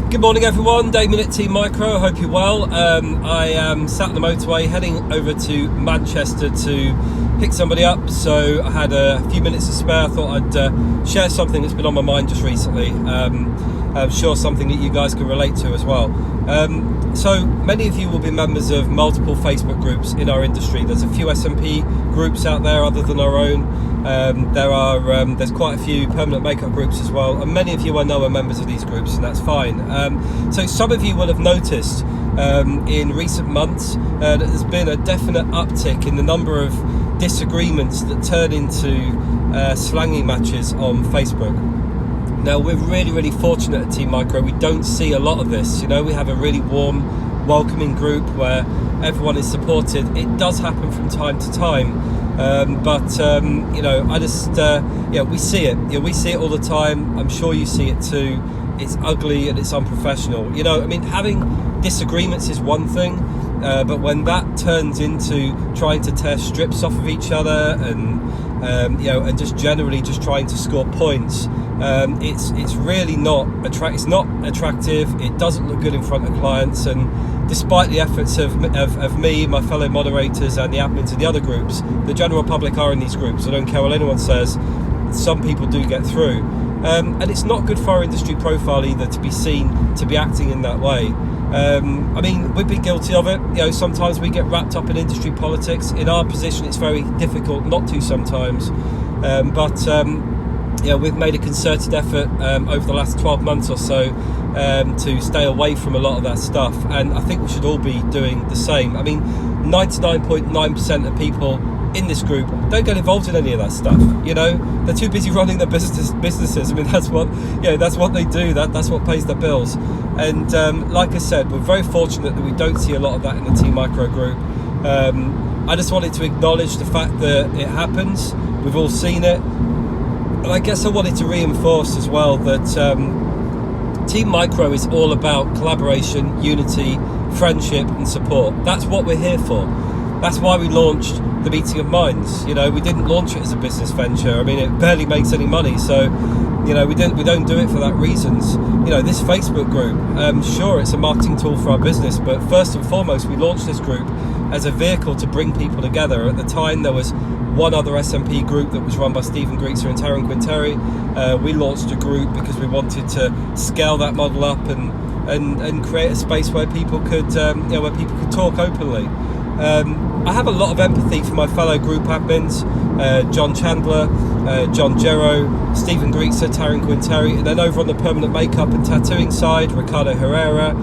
Good morning everyone, Damien at Team Micro, I hope you're well. I am sat on the motorway heading over to Manchester to pick somebody up, so I had a few minutes to spare. I thought I'd share something that's been on my mind just recently. I'm sure something that you guys can relate to as well. So many of you will be members of multiple Facebook groups in our industry. There's a few SMP groups out there other than our own. There's quite a few permanent makeup groups as well, and many of you I know are members of these groups, and that's fine. So some of you will have noticed in recent months that there's been a definite uptick in the number of disagreements that turn into slanging matches on Facebook. Now, we're really fortunate at Team Micro. We don't see a lot of this. You know, we have a really warm, welcoming group where everyone is supported. It does happen from time to time, but you know, we see it. We see it all the time. I'm sure you see it too. It's ugly and it's unprofessional. You know, I mean, having disagreements is one thing, but when that turns into trying to tear strips off of each other and and just generally just trying to score points, it's really not it's not attractive. It doesn't look good in front of clients, and despite the efforts of me, my fellow moderators and the admins of the other groups, the general public are in these groups. I don't care what anyone says, some people do get through, and it's not good for our industry profile either to be seen to be acting in that way. I mean, we've been guilty of it. You know, sometimes we get wrapped up in industry politics. In our position, it's very difficult not to sometimes, we've made a concerted effort over the last 12 months or so to stay away from a lot of that stuff, and I think we should all be doing the same. I mean, 99.9% of people in this group don't get involved in any of that stuff. You know, they're too busy running their businesses. I mean, that's what they do. That's what pays their bills. And like I said, we're very fortunate that we don't see a lot of that in the Team Micro group. I just wanted to acknowledge the fact that it happens. We've all seen it. And I guess I wanted to reinforce as well that Team Micro is all about collaboration, unity, friendship and support. That's what we're here for. That's why we launched the Meeting of Minds. You know, we didn't launch it as a business venture. I mean, it barely makes any money, so you know, we don't do it for that reasons. You know, this Facebook group, sure, it's a marketing tool for our business, but first and foremost, we launched this group as a vehicle to bring people together. At the time, there was one other SMP group that was run by Stephen Greetzer and Taryn Quinteri. We launched a group because we wanted to scale that model up and create a space where people could talk openly. I have a lot of empathy for my fellow group admins, John Chandler, John Gero, Stephen Greetzer, Taryn Quinteri, and then over on the permanent makeup and tattooing side, Ricardo Herrera,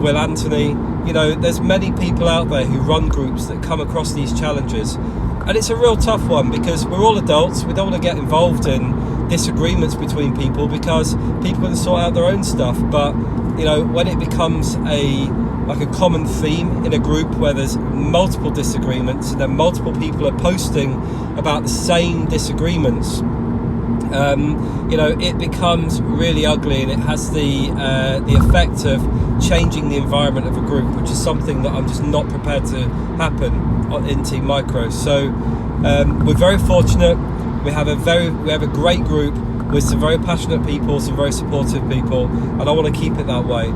Will Anthony. You know, there's many people out there who run groups that come across these challenges, and it's a real tough one because we're all adults. We don't want to get involved in disagreements between people because people can sort out their own stuff. But you know, when it becomes a common theme in a group where there's multiple disagreements and then multiple people are posting about the same disagreements, it becomes really ugly, and it has the effect of changing the environment of a group, which is something that I'm just not prepared to happen in Team Micro. So we're very fortunate. We have a great group with some very passionate people, some very supportive people, and I want to keep it that way.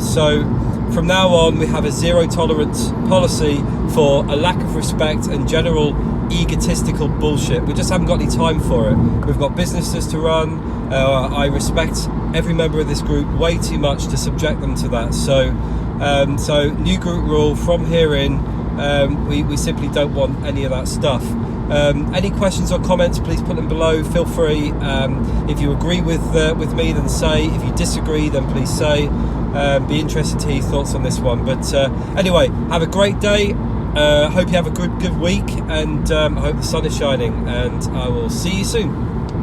So from now on, we have a zero tolerance policy for a lack of respect and general egotistical bullshit. We just haven't got any time for it. We've got businesses to run. I respect every member of this group way too much to subject them to that. So new group rule from here in, we simply don't want any of that stuff. Any questions or comments, please put them below. Feel free. If you agree with me, then say. If you disagree, then please say. Be interested to hear your thoughts on this one. But anyway, have a great day. Hope you have a good week, and I hope the sun is shining, and I will see you soon.